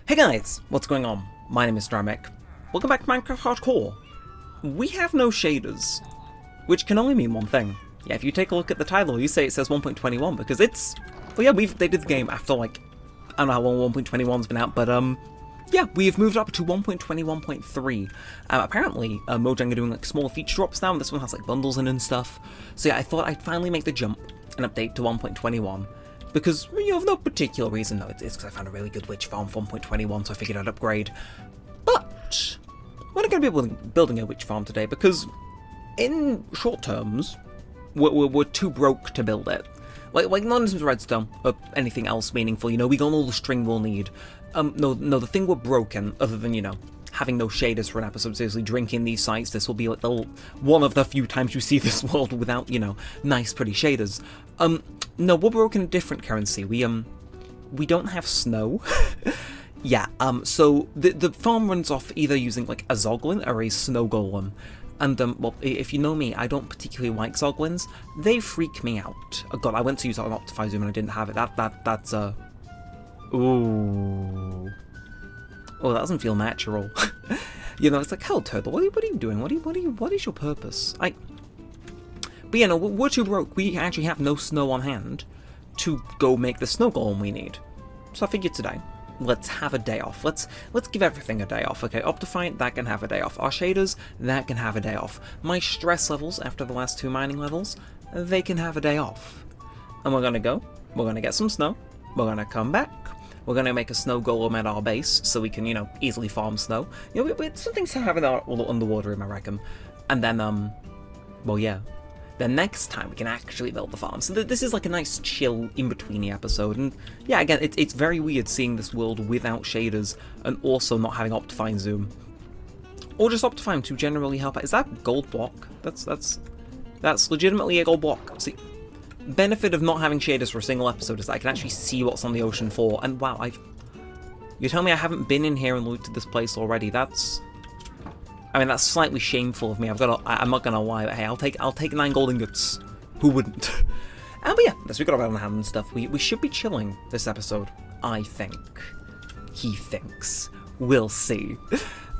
Hey guys, what's going on? My name is Neremik. Welcome back to Minecraft Hardcore. We have no shaders, which can only mean one thing. Yeah, if you take a look at the title, you say it says 1.21 because it's... Well, yeah, they did the game after, like, I don't know how long 1.21's been out, but, yeah, we've moved up to 1.21.3. Apparently, Mojang are doing, like, small feature drops now, and this one has, like, bundles in and stuff. So, yeah, I thought I'd finally make the jump and update to 1.21. Because, you know, for no particular reason, no, it's because I found a really good witch farm for 1.21, so I figured I'd upgrade. But, we're not going to be building a witch farm today, because in short terms, we're too broke to build it. Like not in terms of redstone, or anything else meaningful, you know, we got all the string we'll need. No, the thing we're broken, other than, you know, having no shaders for an episode, seriously, drinking these sites, this will be like one of the few times you see this world without, you know, nice, pretty shaders. No, we're broken a different currency. We don't have snow. Yeah, so the farm runs off either using, like, a zoglin or a snow golem. And, well, if you know me, I don't particularly like zoglins. They freak me out. Oh god, I went to use an Optify Zoom and I didn't have it. That's, ooh. Oh, that doesn't feel natural. You know, it's like, hell, Turtle, what are you doing? What is your purpose? But yeah, no, we're too broke. We actually have no snow on hand to go make the snow golem we need. So I figured today, let's have a day off. Let's give everything a day off. Okay, Optify, that can have a day off. Our shaders, that can have a day off. My stress levels after the last 2 mining levels, they can have a day off. And we're gonna get some snow, we're gonna come back, we're gonna make a snow golem at our base so we can, you know, easily farm snow. You know, it's something to have in our underwater room, I reckon. And then, well, yeah. Then next time we can actually build the farm. So this is like a nice chill in-betweeny episode, and yeah, again, it's very weird seeing this world without shaders and also not having Optifine Zoom. Or just Optifine to generally help out. Is that gold block? That's legitimately a gold block. See, benefit of not having shaders for a single episode is that I can actually see what's on the ocean floor, and wow, you tell me I haven't been in here and looted this place already. I mean, that's slightly shameful of me. I'm not gonna lie, but hey, I'll take 9 gold ingots. Who wouldn't? But yeah, we got around the hand and stuff. We should be chilling this episode, I think. He thinks. We'll see.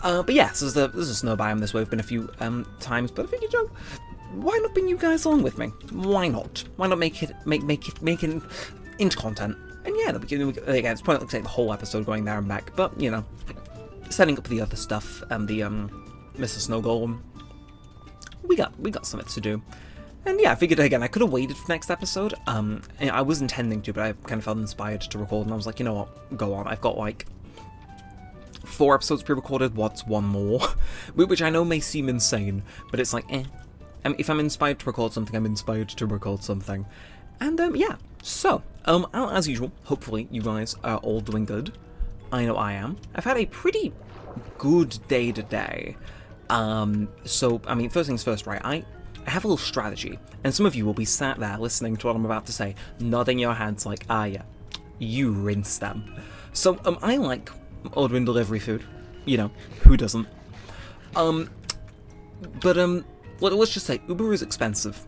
But yeah, so there's a snow biome this way. We've been a few times, but I think, you know, why not bring you guys along with me? Why not? Why not make it into content? And yeah, again, it's probably like take the whole episode going there and back, but you know, setting up the other stuff and the Mr. Snow Golem, we got something to do. And yeah, I figured, again, I could have waited for next episode. I was intending to, but I kind of felt inspired to record, and I was like, you know what, go on. I've got like 4 episodes pre-recorded, what's one more? Which I know may seem insane, but it's like, if I'm inspired to record something, I'm inspired to record something. And yeah, so, as usual, hopefully you guys are all doing good. I know I am. I've had a pretty good day today. So, I mean, first things first, right, I have a little strategy, and some of you will be sat there listening to what I'm about to say, nodding your heads like, ah yeah, you rinse them. So, I like ordering delivery food, you know, who doesn't? But let's just say, Uber is expensive,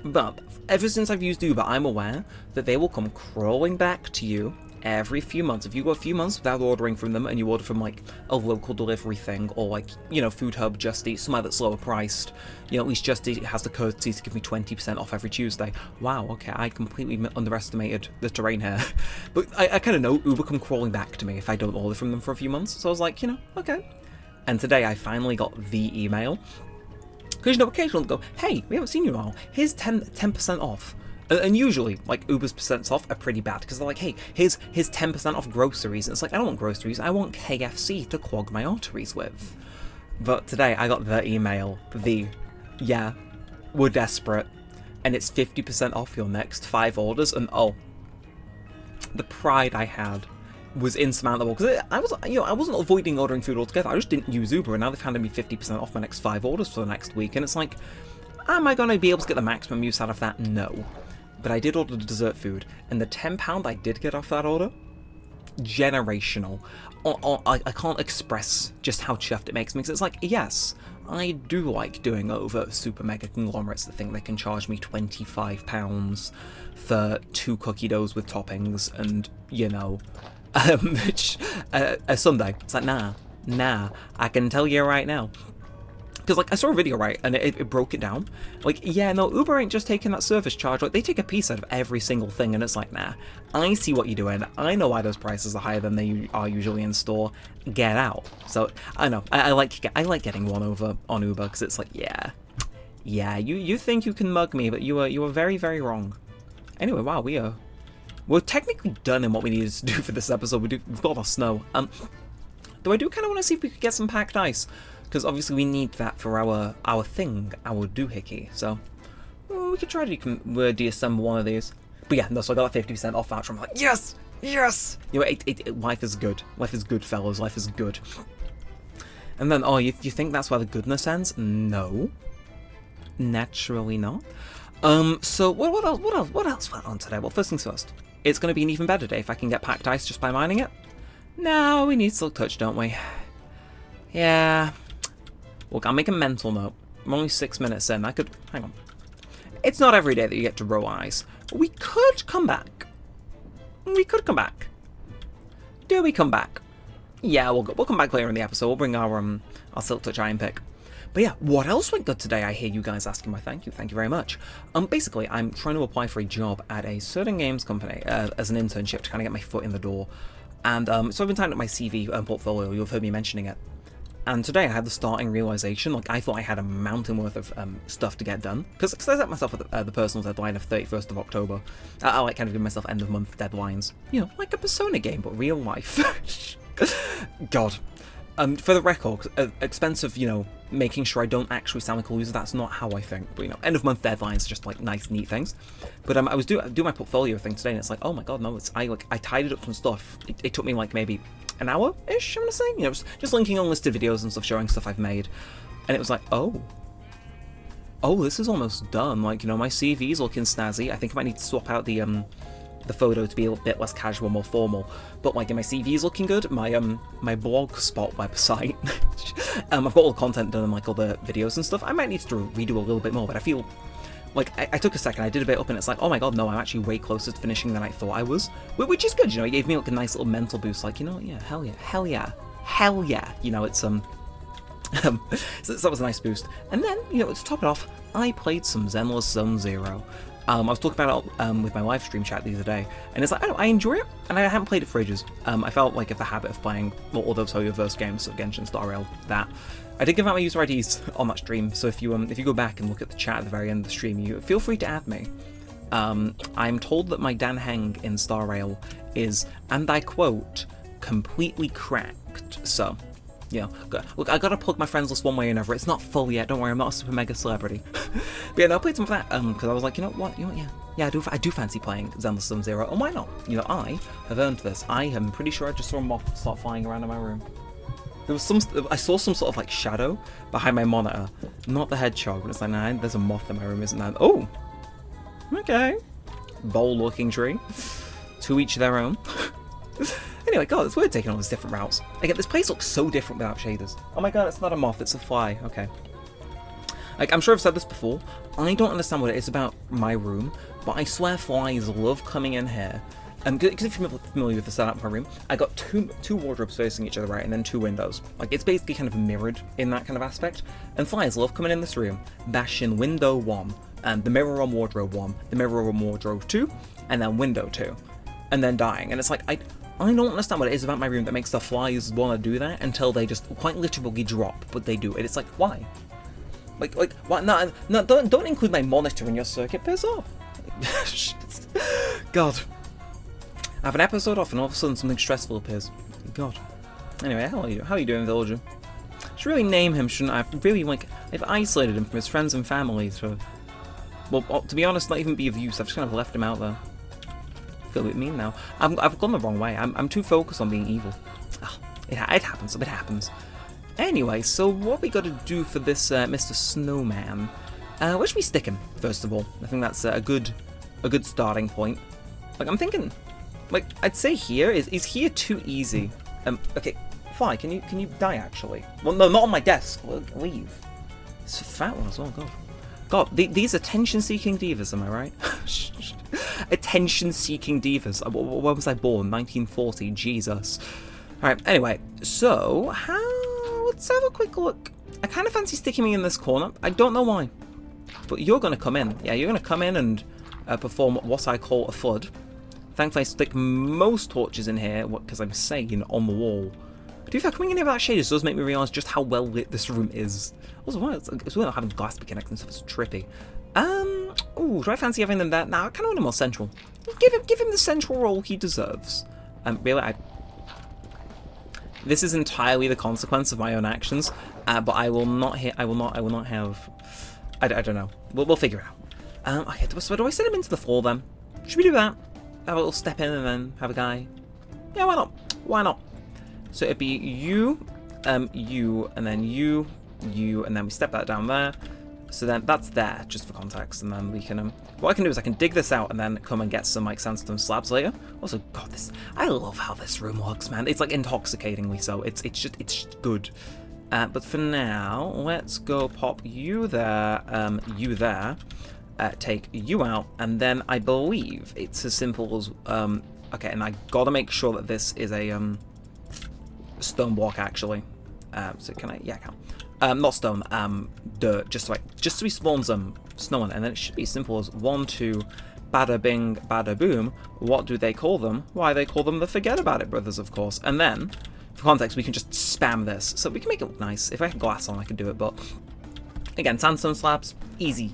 but ever since I've used Uber, I'm aware that they will come crawling back to you every few months. If you go a few months without ordering from them and you order from like a local delivery thing or like, you know, Food Hub, Just Eat, somewhere that's lower priced, you know, at least Just Eat has the courtesy to give me 20% off every Tuesday. Wow, okay, I completely underestimated the terrain here. But I kind of know Uber come crawling back to me if I don't order from them for a few months, so I was like, you know, okay. And today I finally got the email. Because, you know, occasionally they'll go, hey, we haven't seen you in a while, here's 10% off. And usually, like, Uber's percents off are pretty bad, because they're like, hey, here's 10% off groceries. And it's like, I don't want groceries, I want KFC to clog my arteries with. But today, I got the email, yeah, we're desperate, and it's 50% off your next 5 orders, and oh, the pride I had was insurmountable, because I wasn't avoiding ordering food altogether, I just didn't use Uber, and now they've handed me 50% off my next 5 orders for the next week, and it's like, am I going to be able to get the maximum use out of that? No. But I did order the dessert food, and the £10 I did get off that order, generational. I can't express just how chuffed it makes me, because it's like, yes, I do like doing over super mega conglomerates that think they can charge me £25 for 2 cookie doughs with toppings, and, you know, which, someday. It's like, nah, I can tell you right now. Because, like, I saw a video, right, and it broke it down. Like, yeah, no, Uber ain't just taking that service charge. Like, they take a piece out of every single thing, and it's like, nah, I see what you're doing. I know why those prices are higher than they are usually in store. Get out. So, I know, I like getting one over on Uber, because it's like, yeah, you think you can mug me, but you are very, very wrong. Anyway, wow, we're technically done in what we needed to do for this episode. We've got our snow. Though I do kind of want to see if we could get some packed ice. Because obviously we need that for our thing, our doohickey. So we could try to deassemble one of these. But yeah, no, so I got a 50% off voucher. I'm like, yes! You know, life is good. Life is good, fellas. Life is good. And then, you think that's where the goodness ends? No. Naturally not. So what else went on today? Well, first things first. It's going to be an even better day if I can get packed ice just by mining it. No, we need Silk Touch, don't we? Yeah. Look, I'll make a mental note. I'm only 6 minutes in. Hang on. It's not every day that you get to row ice. We could come back. Do we come back? Yeah, we'll come back later in the episode. We'll bring our Silk Touch Iron Pick. But yeah, what else went good today? I hear you guys asking. Thank you very much. Basically, I'm trying to apply for a job at a certain games company as an internship to kind of get my foot in the door. And so I've been typing up my CV and portfolio. You've heard me mentioning it. And today I had the starting realization, like I thought I had a mountain worth of stuff to get done. Because I set myself at the personal deadline of 31st of October. I like kind of give myself end of month deadlines. You know, like a Persona game, but real life. God. For the record, expensive, you know, making sure I don't actually sound like a loser, that's not how I think. But, you know, end of month deadlines, just like nice, neat things. But I was doing my portfolio thing today, and it's like, oh my god, no, I tidied up some stuff. It took me like maybe an hour-ish, I'm gonna say. You know, just linking unlisted videos and stuff, showing stuff I've made. And it was like, oh, this is almost done. Like, you know, my CV's looking snazzy. I think I might need to swap out the photo to be a bit less casual, more formal. But like, my CV's looking good. My blog spot website, I've got all the content done and like all the videos and stuff. I might need to redo a little bit more, but I feel like I took a second, I did a bit up, and it's like, oh my god, no, I'm actually way closer to finishing than I thought I was, which is good. You know, it gave me like a nice little mental boost. Like, you know, yeah, hell yeah. You know, it's so that was a nice boost. And then, you know, to top it off, I played some Zenless Zone Zero. I was talking about it with my live stream chat the other day, and it's like, I enjoy it, and I haven't played it for ages. I felt like the habit of playing all those Hoyoverse games, so Genshin, Star Rail, that. I did give out my user IDs on that stream, so if you go back and look at the chat at the very end of the stream, you feel free to add me. I'm told that my Dan Heng in Star Rail is, and I quote, completely cracked, so... Yeah, look, I gotta plug my friends list one way or another. It's not full yet, don't worry, I'm not a super mega celebrity. But yeah, no, I played some of that, because I was like, you know what, yeah, I do fancy playing Zenless Zone Zero, and why not? You know, I have earned this. I am pretty sure I just saw a moth start flying around in my room. I saw some sort of like shadow behind my monitor, not the hedgehog, but it's like, nah, there's a moth in my room, isn't there? Oh! Okay. Bowl-looking tree. To each their own. Anyway, god, it's weird taking all these different routes. Again, this place looks so different without shaders. Oh my god, it's not a moth, it's a fly. Okay. Like, I'm sure I've said this before, I don't understand what it is about my room, but I swear flies love coming in here. Because if you're familiar with the setup of my room, I got two wardrobes facing each other, right, and then two windows. Like, it's basically kind of mirrored in that kind of aspect. And flies love coming in this room, bashing window 1, and the mirror on wardrobe 1, the mirror on wardrobe 2, and then window 2, and then dying. And it's like, I don't understand what it is about my room that makes the flies want to do that until they just quite literally drop, but they do it. It's like, why? Like, why? No, don't include my monitor in your circuit. Piss off. God. I have an episode off and all of a sudden something stressful appears. God. Anyway, how are you doing, Villager? I should really name him, shouldn't I? I've isolated him from his friends and family to... Well, to be honest, not even be of use. I've just kind of left him out there. I feel a bit mean now. I've gone the wrong way. I'm too focused on being evil. Oh, it happens. It happens. Anyway, so what we got to do for this Mr. Snowman? Where should we stick him, first of all? I think that's a good starting point. Like, I'm thinking... Like, I'd say here, is here too easy? Okay, Fly, can you die, actually? Well, no, not on my desk. Leave. It's a fat one as well, God. God, these attention-seeking divas, am I right? attention-seeking divas. When was I born? 1940. Jesus. All right. Anyway, so let's have a quick look. I kind of fancy sticking me in this corner. I don't know why, but you're gonna come in. Yeah, you're gonna come in and perform what I call a flood. Thankfully, I stick most torches in here because I'm sane on the wall. To be fair, coming in here without shaders does make me realise just how well lit this room is. Also, it's weird not having glass be connected and stuff. It's trippy. Ooh, do I fancy having them there? Nah, I kind of want him more central. Give him the central role he deserves. Really, this is entirely the consequence of my own actions. But I will not hit. I will not have. I don't know. We'll figure it out. Okay. So do I send him into the floor then? Should we do that? Have a little step in and then have a guy. Yeah, why not? Why not? So it'd be you, you, and then you, and then we step that down there. So then that's there, just for context, and then we can, what I can do is I can dig this out and then come and get some, like, sandstone slabs later. Also, God, I love how this room looks, man. It's, like, intoxicatingly so. It's just good. But for now, let's go pop you there, take you out, and then I believe it's as simple as, okay, and I gotta make sure that this is a, stone block, actually. So can I? Yeah, I can. Not stone, dirt, just so he spawns snow on it, and then it should be as simple as 1, 2, bada bing, bada boom. What do they call them? Why, they call them the Forget About It Brothers, of course. And then, for context, we can just spam this, so we can make it look nice. If I had glass on, I could do it, but again, sandstone slabs, easy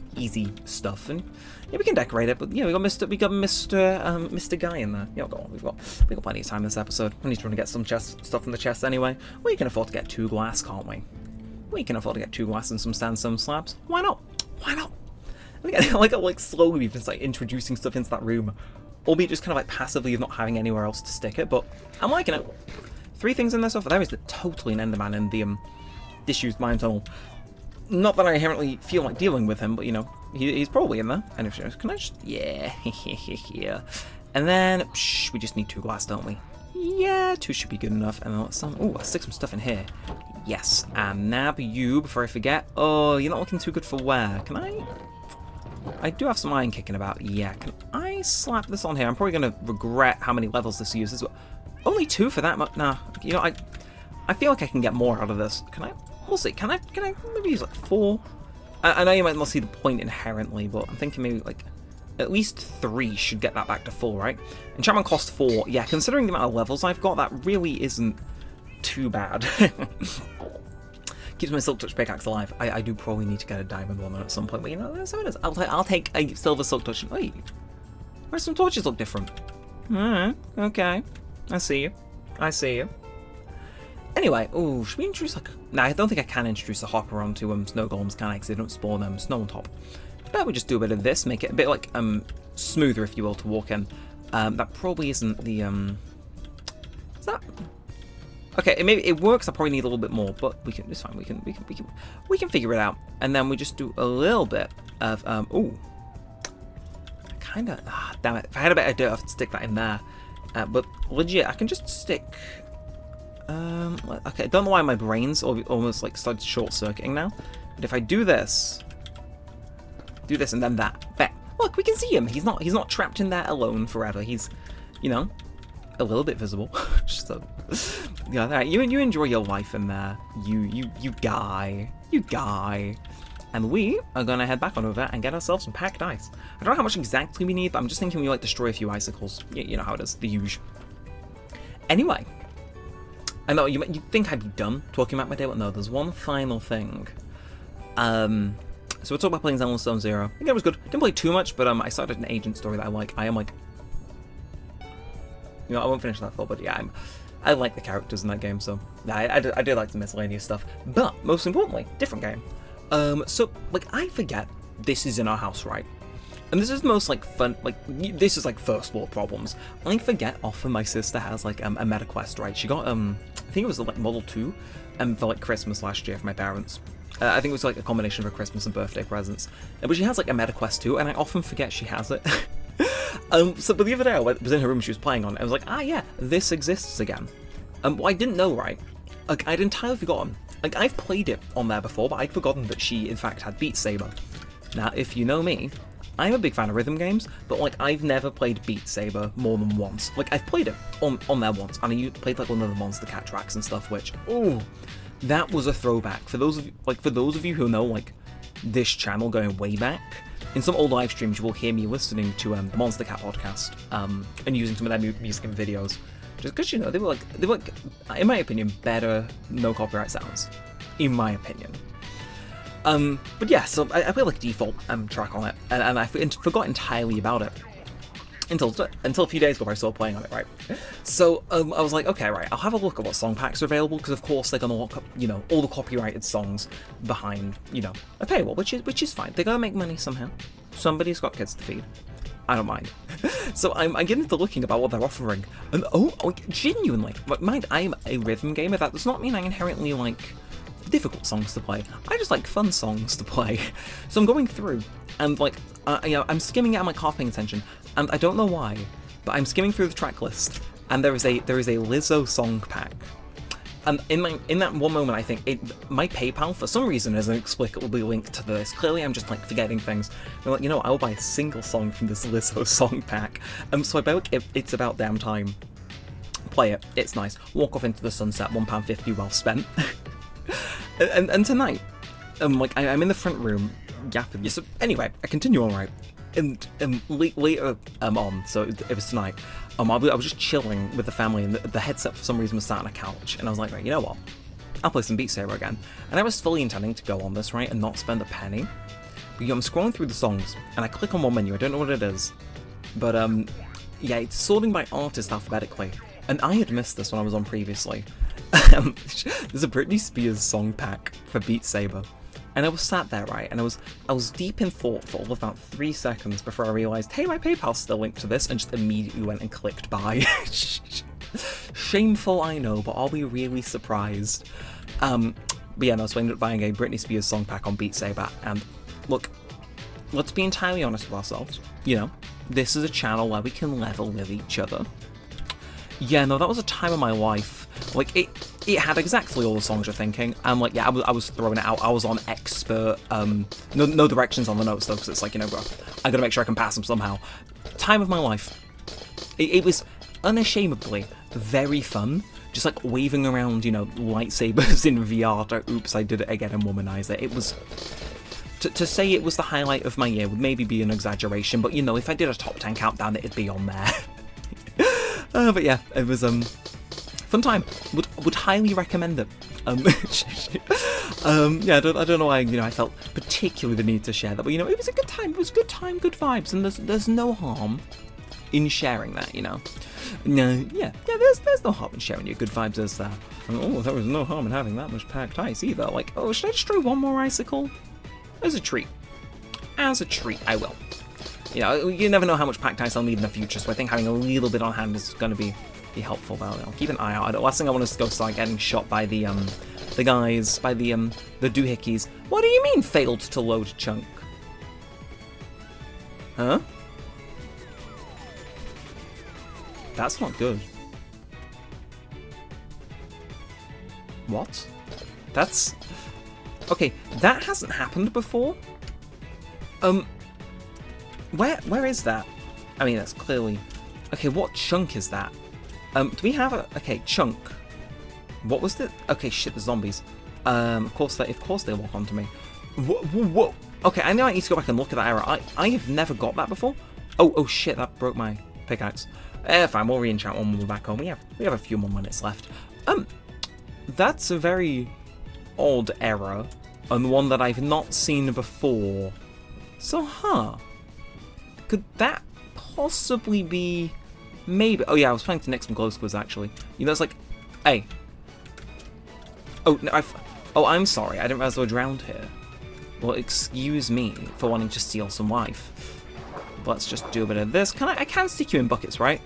stuff, and yeah, we can decorate it. But yeah, we got Mr. Guy in there. Yeah, we've got plenty of time this episode. We need to run to get some stuff from the chest anyway. We can afford to get 2 glass, can't we? We can afford to get 2 glass and some sandstone slabs. Why not? Why not? I like slowly we've been like introducing stuff into that room, albeit just kind of like passively of not having anywhere else to stick it. But I'm liking it. 3 things in there so far. There is totally an Enderman in the disused mine tunnel. Not that I inherently feel like dealing with him, but you know, he's probably in there. And if can I just yeah, yeah. And then we just need 2 glass, don't we? Yeah, 2 should be good enough. And then let's I'll stick some stuff in here. Yes, and nab you before I forget. Oh, you're not looking too good for wear. Can I? I do have some iron kicking about. Yeah, can I slap this on here? I'm probably going to regret how many levels this uses. Only 2 for that much. Nah, you know, I feel like I can get more out of this. Can I? We'll see. Can I maybe use like 4? I know you might not see the point inherently, but I'm thinking maybe like at least 3 should get that back to 4, right? Enchantment cost 4. Yeah, considering the amount of levels I've got, that really isn't too bad. Keeps my silk touch pickaxe alive. I do probably need to get a diamond one at some point, but you know, that's how it is. I'll take a silver silk touch. Wait, where's some torches look different? Alright, okay. I see you. I see you. Anyway, ooh, should we introduce like... Nah, I don't think I can introduce a hopper onto snow golems, can I? Because they don't spawn snow on top. But we just do a bit of this, make it a bit like smoother, if you will, to walk in. That probably isn't the Is that? Okay, it works. I probably need a little bit more, but it's fine. We can figure it out. And then we just do a little bit of ooh. Kinda damn it. If I had a bit of dirt, I'd stick that in there. But legit, I can just stick. Okay, I don't know why my brain's almost like started short-circuiting now. But if I do this, and then that, bam. Look, we can see him. He's not trapped in there alone forever. He's, you know, a little bit visible. So, yeah, right, you enjoy your life in there. You guy. And we are gonna head back on over and get ourselves some packed ice. I don't know how much exactly we need, but I'm just thinking we like destroy a few icicles. You know how it is, the usual. Anyway. I know, you'd think I'd be done talking about my day, but no, there's one final thing. So we're talking about playing Zenless Zone Zero. I think it was good. Didn't play too much, but I started an agent story that I like. I am like... You know, I won't finish that full, but yeah, I like the characters in that game, so... I do like the miscellaneous stuff. But, most importantly, different game. So, like, I forget this is in our house, right? And this is the most, like, fun, like, this is, like, first world problems. I forget often my sister has, like, a meta quest, right? She got, I think it was, like, Model 2, for, like, Christmas last year for my parents. I think it was, like, a combination of her Christmas and birthday presents. But she has, like, a meta quest too, and I often forget she has it. But the other day I was in her room, she was playing on it, I was like, ah, yeah, this exists again. What I didn't know, right? Like, I'd entirely forgotten. Like, I've played it on there before, but I'd forgotten that she, in fact, had Beat Saber. Now, if you know me, I'm a big fan of rhythm games, but like I've never played Beat Saber more than once. Like I've played it on there once, and I played like one of the Monster Cat tracks and stuff, which that was a throwback. For those of you who know like this channel going way back, in some old live streams you will hear me listening to the Monster Cat podcast and using some of their music in videos, just because you know they were like in my opinion better no copyright sounds, in my opinion. But yeah, so I played like default track on it, and I forgot entirely about it until a few days ago where I started playing on it, right? So I was like, okay, right, I'll have a look at what song packs are available, because of course they're gonna lock up, you know, all the copyrighted songs behind, you know, a paywall, which is fine. They gotta make money somehow. Somebody's got kids to feed. I don't mind. So I'm getting into looking about what they're offering, and genuinely, mind, I'm a rhythm gamer. That does not mean I inherently like difficult songs to play. I just like fun songs to play. So I'm going through and like you know, I'm skimming it, I'm like half paying attention, and I don't know why, but I'm skimming through the track list, and there is a Lizzo song pack. And in that one moment, I think my PayPal for some reason is inexplicably linked to this. Clearly, I'm just like forgetting things. I'm like, you know, I'll buy a single song from this Lizzo song pack. So I buy like It's About Damn Time. Play it. It's nice. Walk off into the sunset. £1.50 well spent. and tonight, like I'm in the front room yapping. So anyway, I continue on, right. And later on, so it was tonight, I was just chilling with the family, and the headset for some reason was sat on a couch, and I was like, right, you know what, I'll play some Beat Saber again. And I was fully intending to go on this, right, and not spend a penny. But you know, I'm scrolling through the songs, and I click on one menu, I don't know what it is, but yeah, it's sorting by artist alphabetically, and I had missed this when I was on previously. There's a Britney Spears song pack for Beat Saber. And I was sat there, right, and I was deep in thought for all of about 3 seconds before I realised, hey, my PayPal's still linked to this, and just immediately went and clicked buy. Shameful, I know, but are we really surprised? But yeah, no, so I ended up buying a Britney Spears song pack on Beat Saber, and look, let's be entirely honest with ourselves, you know, this is a channel where we can level with each other. Yeah, no, that was a time of my life. Like, it had exactly all the songs you're thinking. And, like, yeah, I was throwing it out. I was on expert, no directions on the notes, though, because it's like, you know, bro, I gotta make sure I can pass them somehow. Time of my life. It was unashamedly very fun. Just, like, waving around, you know, lightsabers in VR to oops, I did it again and womanize it. It was... To say it was the highlight of my year would maybe be an exaggeration, but, you know, if I did a top 10 countdown, it'd be on there. But yeah, it was fun time. Would highly recommend it. Yeah, I don't know why, you know, I felt particularly the need to share that, but you know, it was a good time. It was a good time, good vibes, and there's no harm in sharing that, you know. No, yeah, there's no harm in sharing your good vibes, is there? Oh, there was no harm in having that much packed ice either. Like, oh, should I just try one more icicle? As a treat. As a treat, I will. You know, you never know how much packed ice I'll need in the future, so I think having a little bit on hand is going to be helpful. But I'll keep an eye out. The last thing I want is to go start getting shot by the guys, by the doohickeys. What do you mean failed to load chunk? Huh? That's not good. What? That's... Okay, that hasn't happened before. Where is that? I mean, that's clearly... Okay, what chunk is that? Do we have a... Okay, chunk. What was the... Okay, shit, the zombies. Of course they walk onto me. Whoa. Okay, I know I need to go back and look at that error. I have never got that before. Oh shit, that broke my pickaxe. Fine, we'll re-enchant one when we're back home. We have a few more minutes left. That's a very odd error, and one that I've not seen before. So, could that possibly be... Maybe... Oh yeah, I was planning to nick some glow squids, actually. You know, it's like... Hey. Oh, no, I'm sorry. I didn't realize they were drowned here. Well, excuse me for wanting to steal some life. Let's just do a bit of this. I can stick you in buckets, right?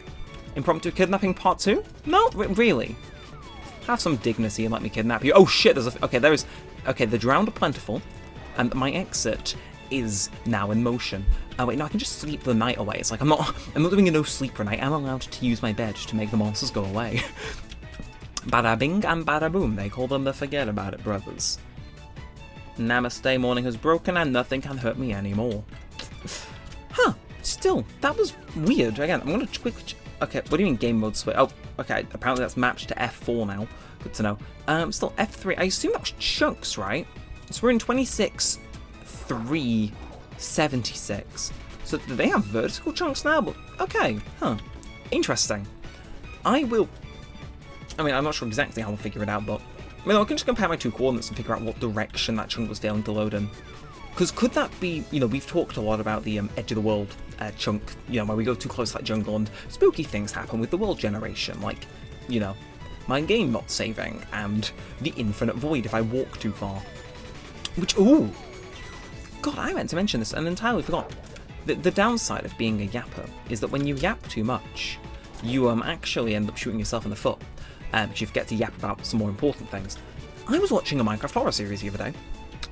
Impromptu kidnapping part 2? No? Really? Have some dignity and let me kidnap you. Oh shit, there's a... Okay, there is... Okay, the drowned are plentiful. And my exit is now in motion. Oh wait, no, I can just sleep the night away. It's like I'm not doing a no sleeper night. I'm allowed to use my bed to make the monsters go away. Bada bing and bada boom. They call them the forget about it brothers. Namaste, morning has broken and nothing can hurt me anymore. still, that was weird. Again, I'm gonna quickly. Okay, what do you mean game mode switch? Oh, okay. Apparently that's mapped to F4 now. Good to know. Still F3. I assume that was chunks, right? So we're in 26.376. So do they have vertical chunks now? But okay, huh? Interesting. I'm not sure exactly how I'll figure it out, but I can just compare my two coordinates and figure out what direction that chunk was failing to load in. Because could that be, we've talked a lot about the edge of the world chunk, where we go too close to that jungle and spooky things happen with the world generation, like, my game not saving and the infinite void if I walk too far. Which, ooh, God, I meant to mention this and entirely forgot. The downside of being a yapper is that when you yap too much, you actually end up shooting yourself in the foot, because you forget to yap about some more important things. I was watching a Minecraft horror series the other day.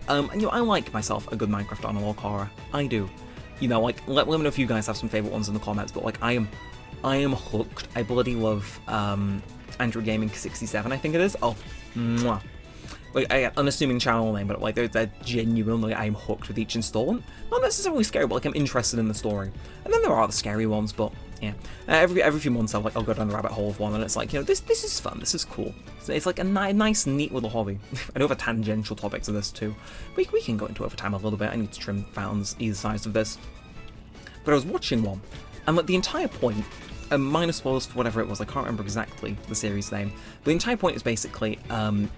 And I like myself a good Minecraft analog horror. I do. Like, let me know if you guys have some favourite ones in the comments, but, like, I am hooked. I bloody love, Android Gaming 67, I think it is. Oh, mwah. Like, unassuming channel name, but, like, they're genuinely, I'm hooked with each installment. Not necessarily scary, but, like, I'm interested in the story. And then there are the scary ones, but, yeah. Every few months I'll go down the rabbit hole of one, and it's like, this is fun, this is cool. It's like a nice, neat little hobby. I know of a tangential topic to this too. We can go into it over time a little bit. I need to trim fountains either sides of this. But I was watching one, and like the entire point, minus spoilers for whatever it was, I can't remember exactly the series name, but the entire point is basically,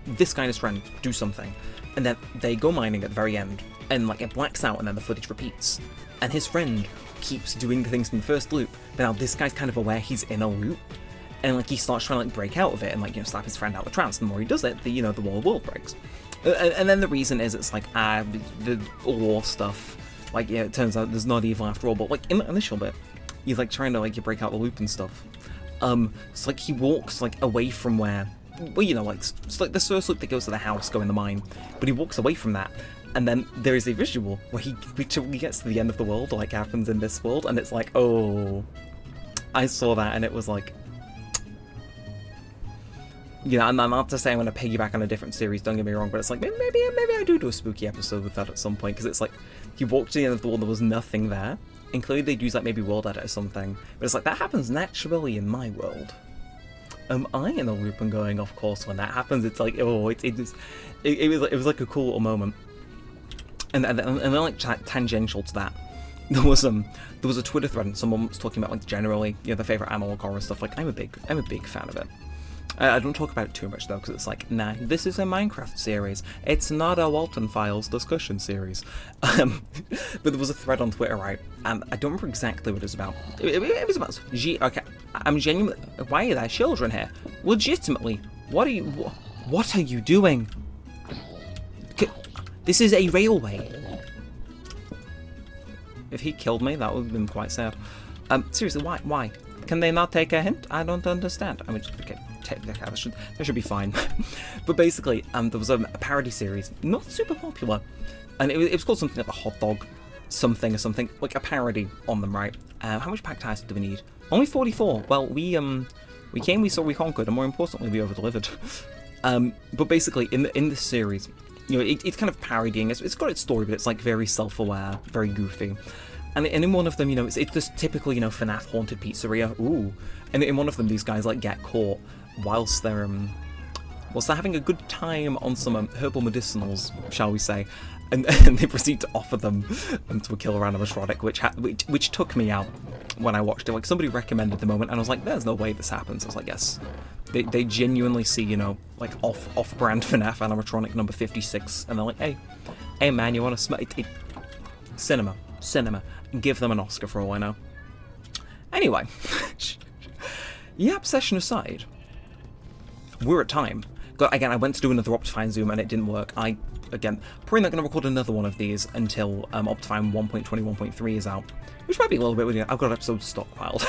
this guy and his friend do something, and then they go mining at the very end, and like it blacks out and then the footage repeats. And his friend keeps doing the things from the first loop, but now this guy's kind of aware he's in a loop, and like he starts trying to like break out of it and like slap his friend out of the trance. The more he does it, the the world breaks. And then the reason is it's like the ore stuff. Like it turns out there's not evil after all. But like in the initial bit, he's like trying to like break out the loop and stuff. So like he walks like away from where, well like it's like the first loop that goes to the house, go in the mine, but he walks away from that. And then there is a visual where he gets to the end of the world, like happens in this world, and it's like, oh, I saw that, and it was like, and I'm not to say I'm going to piggyback on a different series, don't get me wrong, but it's like, maybe I do a spooky episode with that at some point, because it's like, he walked to the end of the world, there was nothing there, and clearly they'd use like maybe world edit or something, but it's like, that happens naturally in my world. Am I in a loop and going off course when that happens? It's like, oh, it was like a cool little moment. And then like tangential to that, there was a Twitter thread and someone was talking about like generally their favorite analog horror stuff. Like I'm a big fan of it. I don't talk about it too much though, because it's like, nah, this is a Minecraft series. It's not a Walton Files discussion series. But there was a thread on Twitter, right? And I don't remember exactly what it was about. It was about okay. I'm genuinely. Why are there children here? Legitimately, what are you doing? This is a railway. If he killed me, that would have been quite sad. Seriously, why? Can they not take a hint? I don't understand. I mean, okay, that should be fine. But basically, there was a parody series, not super popular, and it was called something like the Hot Dog something or something, like a parody on them, right? How much packed ice do we need? Only 44. Well, we came, we saw, we conquered, and more importantly, we over-delivered. But basically, in this series, it's kind of parodying. It's got its story, but it's like very self-aware, very goofy. And in one of them, it's just typical, FNAF haunted pizzeria. Ooh, and in one of them, these guys like get caught whilst they're having a good time on some herbal medicinals, shall we say, and they proceed to offer them to a killer animatronic, which took me out when I watched it. Like somebody recommended the moment, and I was like, "There's no way this happens." I was like, "Yes." They genuinely see, like off-brand FNAF animatronic number 56, and they're like, hey man, you want to smell it? Cinema, give them an Oscar for all I know. Anyway, yap session aside, we're at time. Again, I went to do another Optifine Zoom and it didn't work. Again, probably not going to record another one of these until Optifine 1.21.3 is out, which might be a little bit weird. I've got episodes stockpiled.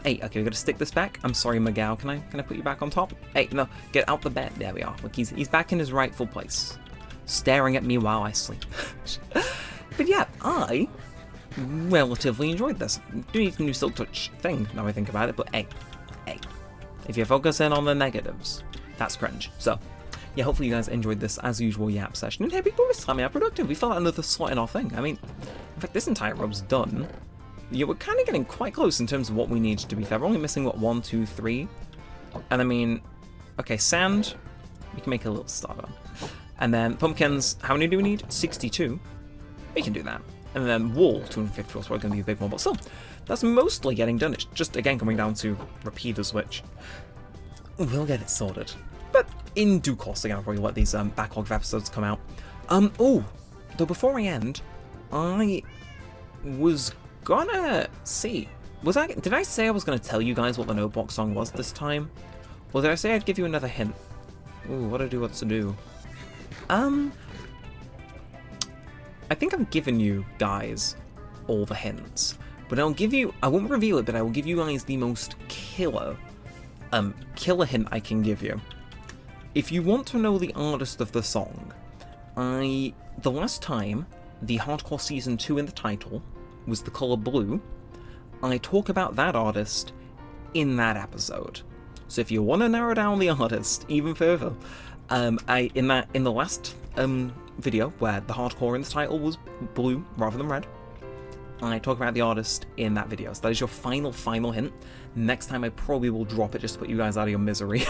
Hey, okay, we got to stick this back. I'm sorry, Miguel. Can I put you back on top? Hey, no, get out the bed. There we are. Look, he's back in his rightful place, staring at me while I sleep. But yeah, I relatively enjoyed this. Do need a new Silk Touch thing now I think about it, but hey, if you focus in on the negatives, that's cringe. So, yeah, hopefully you guys enjoyed this, as usual, yap session. And hey, people, this time we are productive. We filled out another slot in our thing. I mean, in fact, this entire rob's done. Yeah, we're kind of getting quite close in terms of what we need, to be fair. We're only missing, what, 1, 2, 3? And I mean, okay, sand, we can make a little starter. And then pumpkins, how many do we need? 62. We can do that. And then wool, 250, so we're going to be a big one. But still, that's mostly getting done. It's just, again, coming down to repeaters, which we'll get it sorted. But in due course, again, I'll probably let these backlog of episodes come out. Oh, though before I end, I was gonna see, did I say I was gonna tell you guys what the Notebox song was this time? Or did I say I'd give you another hint? Ooh, what to do? I think I've given you guys all the hints, but I won't reveal it, but I will give you guys the most killer hint I can give you. If you want to know the artist of the song, the last time the Hardcore Season 2 in the title was the color blue, I talk about that artist in that episode. So if you want to narrow down the artist even further, in the last video where the hardcore in the title was blue rather than red, I talk about the artist in that video. So that is your final hint. Next time I probably will drop it just to put you guys out of your misery.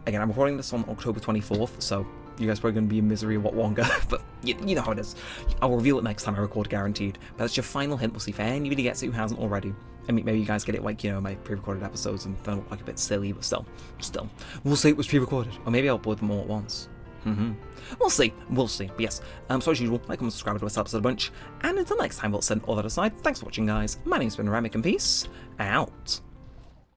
Again, I'm recording this on October 24th, so you guys are probably going to be in misery a lot longer, but you know how it is. I'll reveal it next time I record, guaranteed. But that's your final hint. We'll see if anybody gets it who hasn't already. I mean, maybe you guys get it like, you know, my pre-recorded episodes and they look like a bit silly, but still. We'll say it was pre-recorded. Or maybe I'll upload them all at once. We'll see. But yes, so as usual, like and subscribe to us, helps us a bunch. And until next time, we'll send all that aside. Thanks for watching, guys. My name's been Neremik, and peace out.